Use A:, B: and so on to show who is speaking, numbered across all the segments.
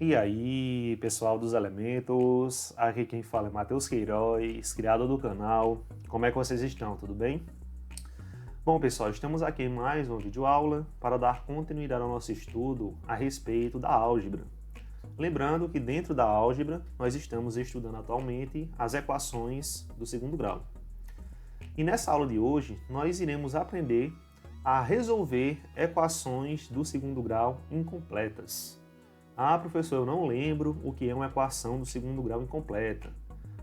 A: E aí, pessoal dos elementos, aqui quem fala é Matheus Queiroz, criador do canal. Como é que vocês estão? Tudo bem? Bom, pessoal, estamos aqui em mais uma videoaula para dar continuidade ao nosso estudo a respeito da álgebra. Lembrando que dentro da álgebra nós estamos estudando atualmente as equações do segundo grau. E nessa aula de hoje nós iremos aprender a resolver equações do segundo grau incompletas. Ah, professor, eu não lembro o que é uma equação do segundo grau incompleta.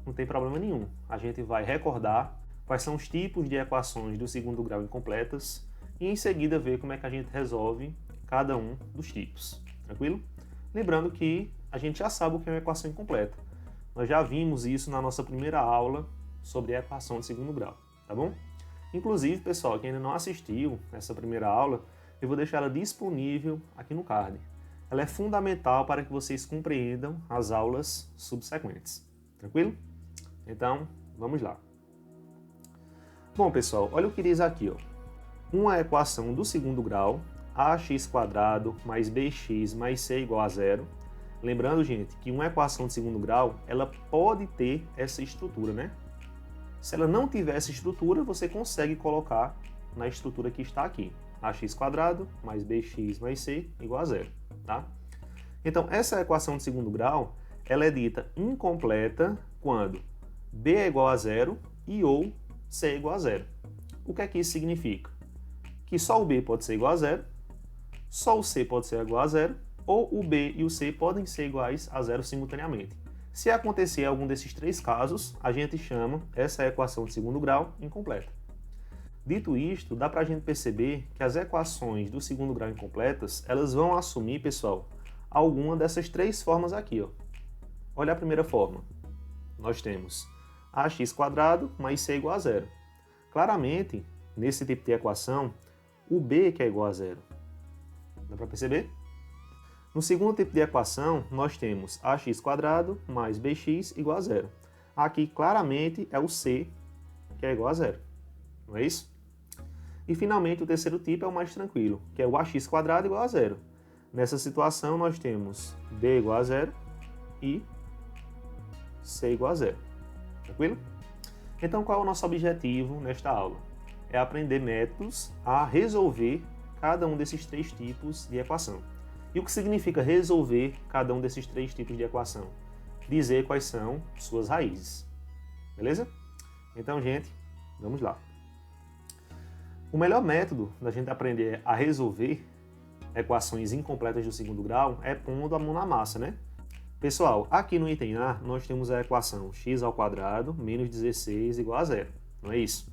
A: Não tem problema nenhum. A gente vai recordar quais são os tipos de equações do segundo grau incompletas e em seguida ver como é que a gente resolve cada um dos tipos. Tranquilo? Lembrando que a gente já sabe o que é uma equação incompleta. Nós já vimos isso na nossa primeira aula sobre a equação de segundo grau, tá bom? Inclusive, pessoal, quem ainda não assistiu essa primeira aula, eu vou deixar ela disponível aqui no card. Ela é fundamental para que vocês compreendam as aulas subsequentes. Tranquilo? Então, vamos lá. Bom, pessoal, olha o que diz aqui, ó. Uma equação do segundo grau, ax² mais bx mais c igual a zero. Lembrando, gente, que uma equação de segundo grau, ela pode ter essa estrutura, né? Se ela não tiver essa estrutura, você consegue colocar na estrutura que está aqui. Ax² mais bx mais c igual a zero. Tá? Então, essa equação de segundo grau, ela é dita incompleta quando b é igual a zero e ou c é igual a zero. O que é que isso significa? Que só o b pode ser igual a zero, só o c pode ser igual a zero, ou o b e o c podem ser iguais a zero simultaneamente. Se acontecer algum desses três casos, a gente chama essa equação de segundo grau incompleta. Dito isto, dá para a gente perceber que as equações do segundo grau incompletas, elas vão assumir, pessoal, alguma dessas três formas aqui, ó. Olha a primeira forma. Nós temos ax² mais c igual a zero. Claramente, nesse tipo de equação, o b que é igual a zero. Dá para perceber? No segundo tipo de equação, nós temos ax² mais bx igual a zero. Aqui, claramente, é o c que é igual a zero. Não é isso? E, finalmente, o terceiro tipo é o mais tranquilo, que é o ax² igual a zero. Nessa situação, nós temos b igual a zero e c igual a zero. Tranquilo? Então, qual é o nosso objetivo nesta aula? É aprender métodos a resolver cada um desses três tipos de equação. E o que significa resolver cada um desses três tipos de equação? Dizer quais são suas raízes. Beleza? Então, gente, vamos lá. O melhor método da gente aprender a resolver equações incompletas do segundo grau é pondo a mão na massa, né? Pessoal, aqui no item A, nós temos a equação x² menos 16 igual a zero. Não é isso?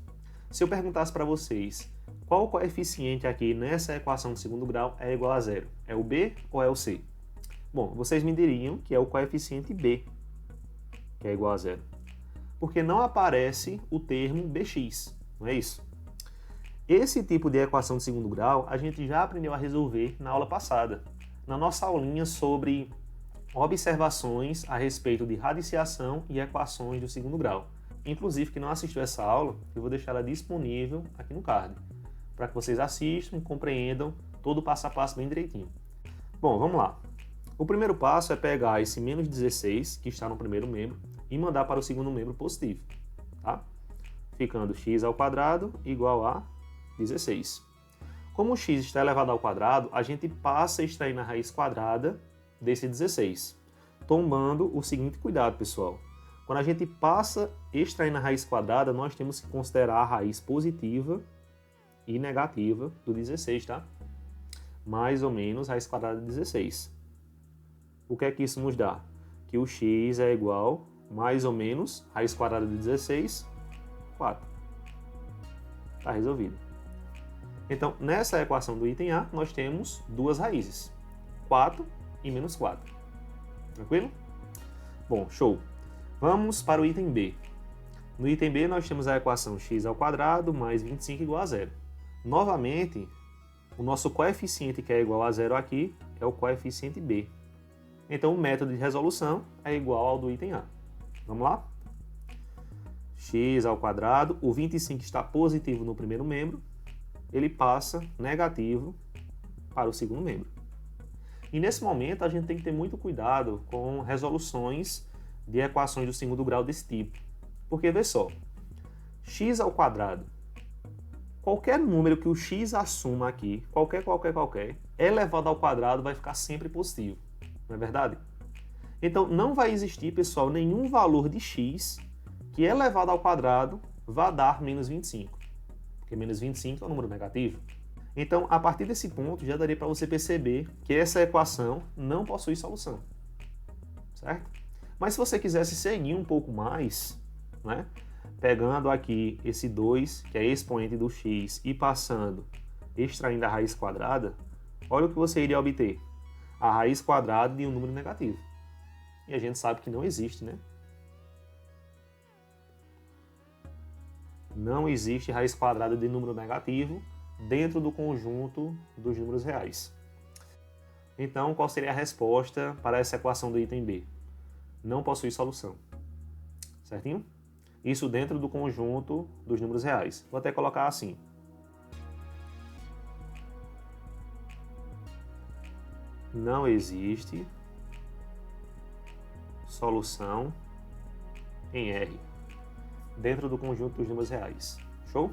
A: Se eu perguntasse para vocês qual o coeficiente aqui nessa equação de segundo grau é igual a zero, é o b ou é o c? Bom, vocês me diriam que é o coeficiente b, que é igual a zero. Porque não aparece o termo bx, não é isso? Esse tipo de equação de segundo grau a gente já aprendeu a resolver na aula passada, na nossa aulinha sobre observações a respeito de radiciação e equações do segundo grau. Inclusive, quem não assistiu essa aula, eu vou deixar ela disponível aqui no card, para que vocês assistam e compreendam todo o passo a passo bem direitinho. Bom, vamos lá. O primeiro passo é pegar esse menos 16, que está no primeiro membro, e mandar para o segundo membro positivo, tá? Ficando x² igual a 16. Como o x está elevado ao quadrado, a gente passa a extrair na raiz quadrada desse 16. Tomando o seguinte cuidado, pessoal. Quando a gente passa a extrair na raiz quadrada, nós temos que considerar a raiz positiva e negativa do 16, tá? Mais ou menos raiz quadrada de 16. O que é que isso nos dá? Que o x é igual, mais ou menos, raiz quadrada de 16, 4. Está resolvido. Então, nessa equação do item A, nós temos duas raízes, 4 e menos 4. Tranquilo? Bom, show. Vamos para o item B. No item B, nós temos a equação x² mais 25 igual a zero. Novamente, o nosso coeficiente que é igual a zero aqui é o coeficiente B. Então, o método de resolução é igual ao do item A. Vamos lá? x², o 25 está positivo no primeiro membro, ele passa negativo para o segundo membro. E nesse momento a gente tem que ter muito cuidado com resoluções de equações do segundo grau desse tipo. Porque, vê só, x ao quadrado, qualquer número que o x assuma aqui, qualquer, elevado ao quadrado vai ficar sempre positivo, não é verdade? Então não vai existir, pessoal, nenhum valor de x que elevado ao quadrado vá dar menos 25, porque menos 25 é um número negativo. Então, a partir desse ponto, já daria para você perceber que essa equação não possui solução, certo? Mas se você quisesse seguir um pouco mais, né, pegando aqui esse 2, que é expoente do x, e passando, extraindo a raiz quadrada, olha o que você iria obter. A raiz quadrada de um número negativo. E a gente sabe que não existe, né? Não existe raiz quadrada de número negativo dentro do conjunto dos números reais. Então, qual seria a resposta para essa equação do item B? Não possui solução. Certinho? Isso dentro do conjunto dos números reais. Vou até colocar assim. Não existe solução em R dentro do conjunto dos números reais. Show?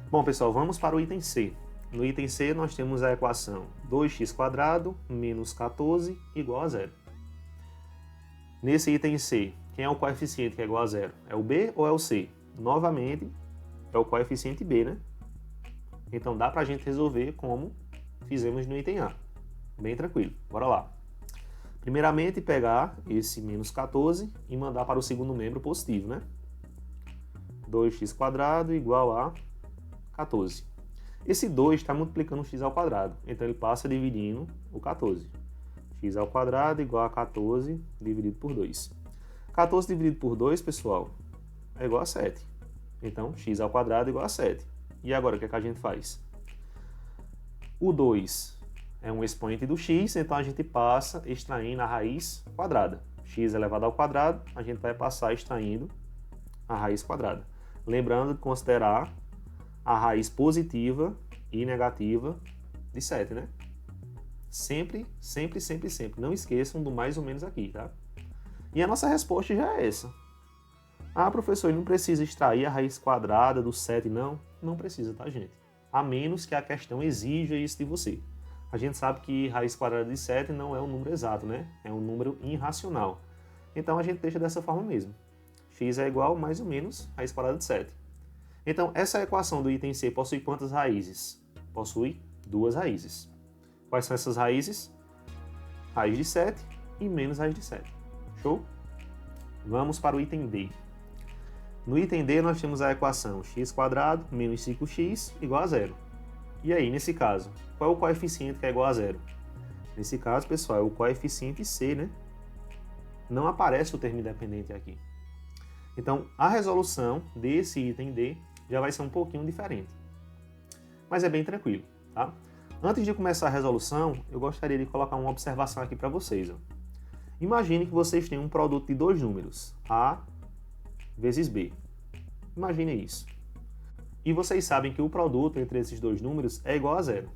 A: Bom, pessoal, vamos para o item C. No item C, nós temos a equação 2x² menos 14 igual a 0. Nesse item C, quem é o coeficiente que é igual a 0? É o B ou é o C? Novamente, é o coeficiente B, né? Então dá para a gente resolver como fizemos no item A. Bem tranquilo. Bora lá. Primeiramente, pegar esse menos 14 e mandar para o segundo membro positivo, né? 2x² igual a 14. Esse 2 está multiplicando o x ao quadrado, então ele passa dividindo o 14. X ao quadrado igual a 14 dividido por 2. 14 dividido por 2, pessoal, é igual a 7. Então, x ao quadrado igual a 7. E agora, o que é que a gente faz? O 2 é um expoente do x, então a gente passa extraindo a raiz quadrada. X elevado ao quadrado, a gente vai passar extraindo a raiz quadrada. Lembrando de considerar a raiz positiva e negativa de 7, né? Sempre, sempre, sempre, sempre. Não esqueçam do mais ou menos aqui, tá? E a nossa resposta já é essa. Ah, professor, ele não precisa extrair a raiz quadrada do 7, não? Não precisa, tá, gente? A menos que a questão exija isso de você. A gente sabe que raiz quadrada de 7 não é um número exato, né? É um número irracional. Então a gente deixa dessa forma mesmo. X é igual, mais ou menos, raiz quadrada de 7. Então, essa equação do item C possui quantas raízes? Possui 2 raízes. Quais são essas raízes? Raiz de 7 e menos raiz de 7. Show? Vamos para o item D. No item D, nós temos a equação x² menos 5x igual a 0. E aí, nesse caso, qual é o coeficiente que é igual a 0? Nesse caso, pessoal, é o coeficiente C, né? Não aparece o termo independente aqui. Então, a resolução desse item D já vai ser um pouquinho diferente. Mas é bem tranquilo, tá? Antes de começar a resolução, eu gostaria de colocar uma observação aqui para vocês. Ó. Imagine que vocês têm um produto de dois números, A vezes B. Imagine isso. E vocês sabem que o produto entre esses dois números é igual a 0.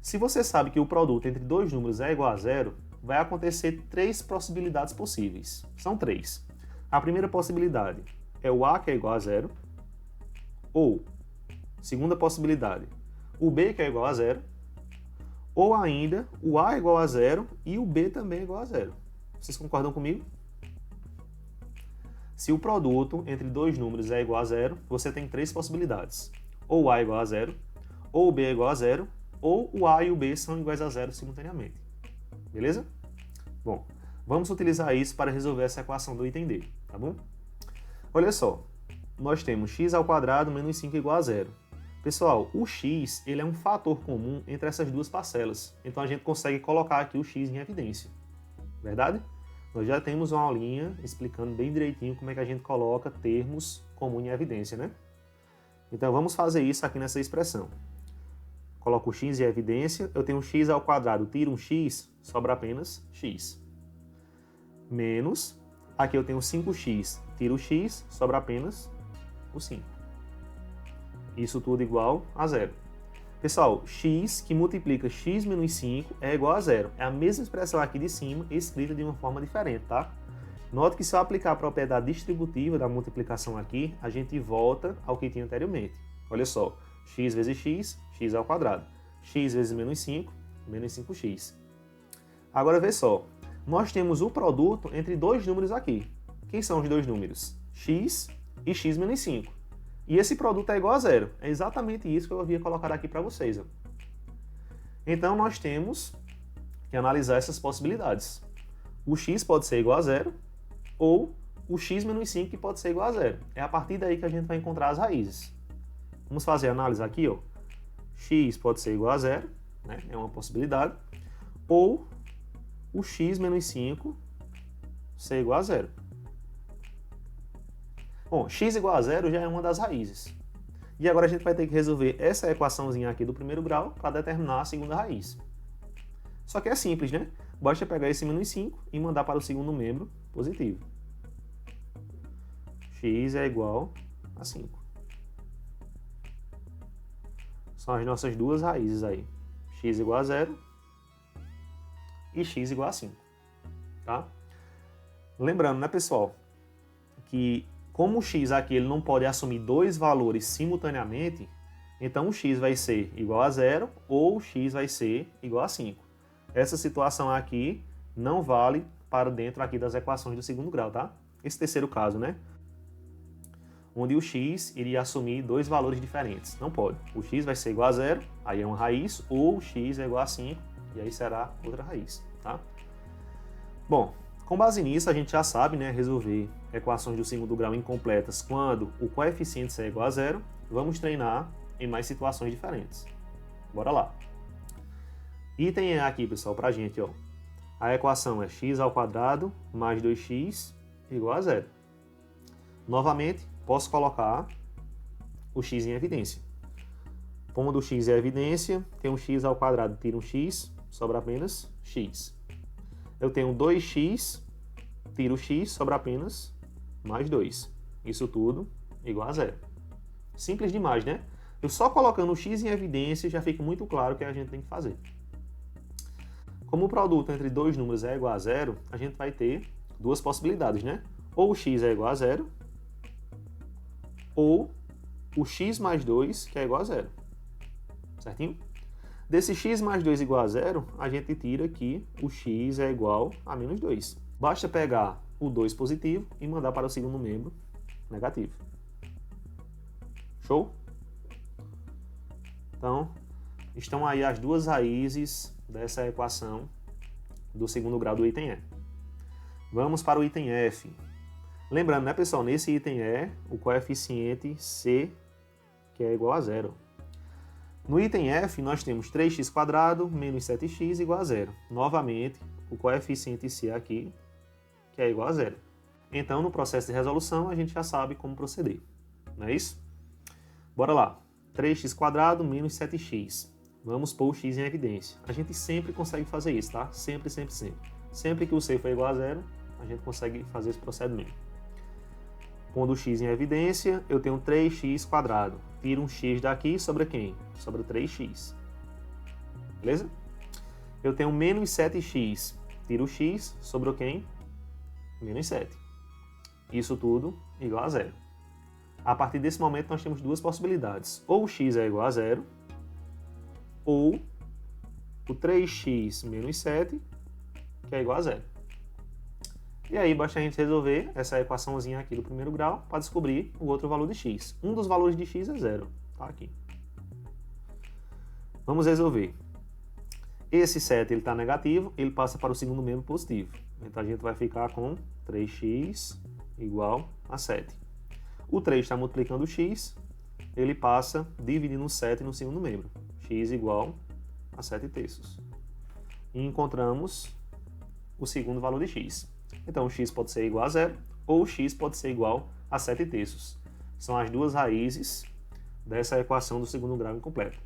A: Se você sabe que o produto entre dois números é igual a 0, vai acontecer 3 possibilidades possíveis. São 3. A primeira possibilidade é o A que é igual a 0, ou, segunda possibilidade, o B que é igual a 0, ou ainda o A é igual a 0 e o B também é igual a 0. Vocês concordam comigo? Se o produto entre dois números é igual a 0, você tem 3 possibilidades. Ou o A é igual a 0, ou o B é igual a 0, ou o A e o B são iguais a 0 simultaneamente. Beleza? Bom, vamos utilizar isso para resolver essa equação do item D, tá bom? Olha só, nós temos x² menos 5 igual a 0. Pessoal, o x ele é um fator comum entre essas duas parcelas, então a gente consegue colocar aqui o x em evidência, verdade? Nós já temos uma aulinha explicando bem direitinho como é que a gente coloca termos comuns em evidência, né? Então vamos fazer isso aqui nessa expressão. Coloco o x em evidência, eu tenho x², tiro um x, sobra apenas x. Menos, aqui eu tenho 5x, tiro o x, sobra apenas o 5. Isso tudo igual a 0. Pessoal, x que multiplica x menos 5 é igual a zero. É a mesma expressão aqui de cima, escrita de uma forma diferente, tá? Note que se eu aplicar a propriedade distributiva da multiplicação aqui, a gente volta ao que tinha anteriormente. Olha só, x vezes x, x ao quadrado. X vezes menos 5, menos 5x. Agora vê só, nós temos o produto entre dois números aqui. Quem são os dois números? X e x menos 5. E esse produto é igual a zero. É exatamente isso que eu havia colocado aqui para vocês. Ó. Então, nós temos que analisar essas possibilidades. O x pode ser igual a zero, ou o x menos 5 que pode ser igual a zero. É a partir daí que a gente vai encontrar as raízes. Vamos fazer a análise aqui. Ó. X pode ser igual a zero, né? É uma possibilidade. Ou o x menos 5 ser igual a zero. Bom, x igual a zero já é uma das raízes. E agora a gente vai ter que resolver essa equaçãozinha aqui do primeiro grau para determinar a segunda raiz. Só que é simples, né? Basta pegar esse menos 5 e mandar para o segundo membro positivo. X é igual a 5. São as nossas duas raízes aí. X igual a zero e x igual a 5. Tá? Lembrando, né, pessoal, que como o x aqui ele não pode assumir dois valores simultaneamente, então o x vai ser igual a zero ou o x vai ser igual a 5. Essa situação aqui não vale para dentro aqui das equações do segundo grau, tá? Esse terceiro caso, né? Onde o x iria assumir dois valores diferentes. Não pode. O x vai ser igual a zero, aí é uma raiz, ou o x é igual a 5, e aí será outra raiz, tá? Bom, com base nisso, a gente já sabe, né, resolver equações do segundo grau incompletas quando o coeficiente é igual a zero. Vamos treinar em mais situações diferentes. Bora lá. Item E aqui, pessoal, pra gente, ó. A equação é x ao quadrado mais 2x igual a zero. Novamente, posso colocar o x em evidência. Pondo o x em evidência, tem um x ao quadrado, tira um x, sobra apenas x. Eu tenho 2x, tiro x, sobra apenas mais 2. Isso tudo igual a zero. Simples demais, né? Eu só colocando o x em evidência já fica muito claro o que a gente tem que fazer. Como o produto entre dois números é igual a zero, a gente vai ter duas possibilidades, né? Ou o x é igual a zero, ou o x mais 2, que é igual a zero. Certinho? Desse x mais 2 igual a zero, a gente tira que o x é igual a menos 2. Basta pegar o 2 positivo e mandar para o segundo membro negativo. Show? Então, estão aí as duas raízes dessa equação do segundo grau do item E. Vamos para o item F. Lembrando, né, pessoal, nesse item E, o coeficiente C, que é igual a zero. No item F, nós temos 3x² menos 7x igual a zero. Novamente, o coeficiente C aqui, que é igual a zero. Então, no processo de resolução, a gente já sabe como proceder. Não é isso? Bora lá. 3x² menos 7x. Vamos pôr o x em evidência. A gente sempre consegue fazer isso, tá? Sempre, sempre, sempre. Sempre que o C for igual a zero, a gente consegue fazer esse procedimento. Pondo o x em evidência, eu tenho 3x². Tiro um x daqui, sobra quem? Sobra 3x. Beleza? Eu tenho menos 7x. Tiro o x, sobrou quem? Menos 7. Isso tudo igual a zero. A partir desse momento, nós temos duas possibilidades. Ou o x é igual a zero, ou o 3x menos 7, que é igual a zero. E aí, basta a gente resolver essa equaçãozinha aqui do primeiro grau para descobrir o outro valor de x. Um dos valores de x é zero. Tá aqui. Vamos resolver. Esse 7 está negativo, ele passa para o segundo membro positivo. Então, a gente vai ficar com 3x igual a 7. O 3 está multiplicando o x, ele passa dividindo o 7 no segundo membro. X igual a 7 terços. E encontramos o segundo valor de x. Então, o x pode ser igual a zero, ou o x pode ser igual a 7 terços. São as duas raízes dessa equação do segundo grau incompleto.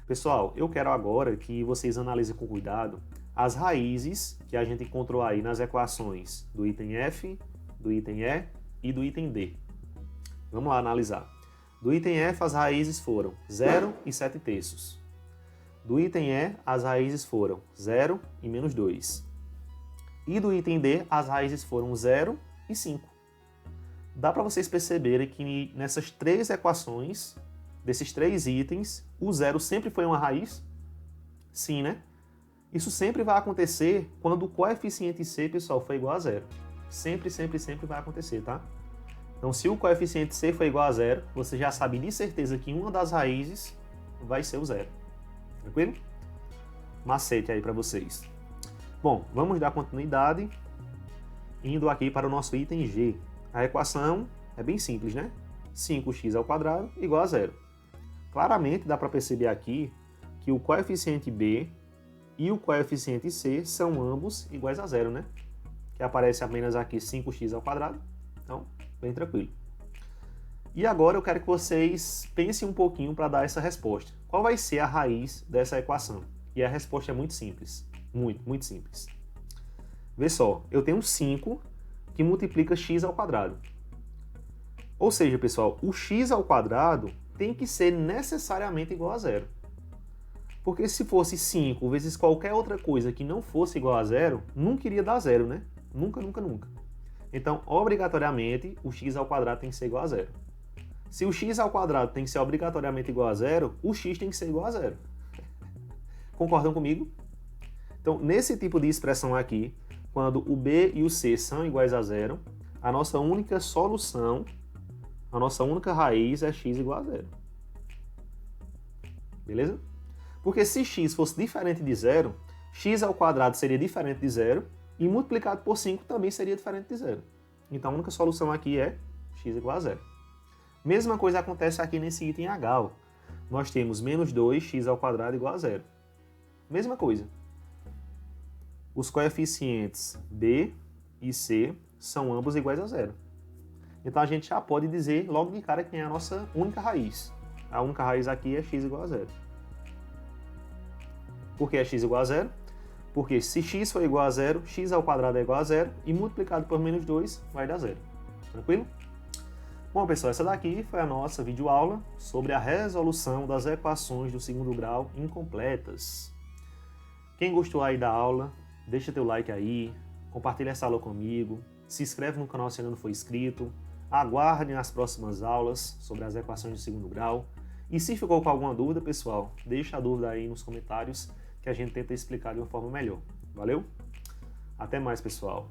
A: Pessoal, eu quero agora que vocês analisem com cuidado as raízes que a gente encontrou aí nas equações do item F, do item E e do item D. Vamos lá analisar. Do item F, as raízes foram 0 e 7/3. Do item E, as raízes foram 0 e menos 2. E do item D, as raízes foram 0 e 5. Dá para vocês perceberem que nessas três equações, desses três itens, o 0 sempre foi uma raiz? Sim, né? Isso sempre vai acontecer quando o coeficiente C, pessoal, for igual a 0. Sempre, sempre, sempre vai acontecer, tá? Então, se o coeficiente C for igual a 0, você já sabe de certeza que uma das raízes vai ser o 0. Tranquilo? Macete aí para vocês. Bom, vamos dar continuidade, indo aqui para o nosso item G. A equação é bem simples, né? 5x² igual a 0. Claramente dá para perceber aqui que o coeficiente B e o coeficiente C são ambos iguais a 0, né? Que aparece apenas aqui 5x². Então, bem tranquilo. E agora eu quero que vocês pensem um pouquinho para dar essa resposta. Qual vai ser a raiz dessa equação? E a resposta é muito simples. Muito, muito simples. Vê só, eu tenho 5 que multiplica x². Ou seja, pessoal, o x² tem que ser necessariamente igual a 0. Porque se fosse 5 vezes qualquer outra coisa que não fosse igual a 0, nunca iria dar 0, né? Nunca, nunca, nunca. Então, obrigatoriamente, o x² tem que ser igual a 0. Se o x² tem que ser obrigatoriamente igual a 0, o x tem que ser igual a 0. Concordam comigo? Então, nesse tipo de expressão aqui, quando o b e o c são iguais a 0, a nossa única solução, a nossa única raiz é x igual a 0. Beleza? Porque se x fosse diferente de 0, x² seria diferente de 0 e multiplicado por 5 também seria diferente de 0. Então a única solução aqui é x igual a 0. Mesma coisa acontece aqui nesse item H. Ó. Nós temos menos 2x² igual a 0. Mesma coisa. Os coeficientes b e c são ambos iguais a 0. Então a gente já pode dizer logo de cara quem é a nossa única raiz. A única raiz aqui é x igual a 0. Por que é x igual a 0? Porque se x for igual a 0, x² é igual a 0 e multiplicado por menos 2 vai dar 0. Tranquilo? Bom, pessoal, essa daqui foi a nossa videoaula sobre a resolução das equações do segundo grau incompletas. Quem gostou aí da aula, deixa teu like aí, compartilha essa aula comigo, se inscreve no canal se ainda não for inscrito, aguardem as próximas aulas sobre as equações do segundo grau. E se ficou com alguma dúvida, pessoal, deixa a dúvida aí nos comentários que a gente tenta explicar de uma forma melhor. Valeu? Até mais, pessoal!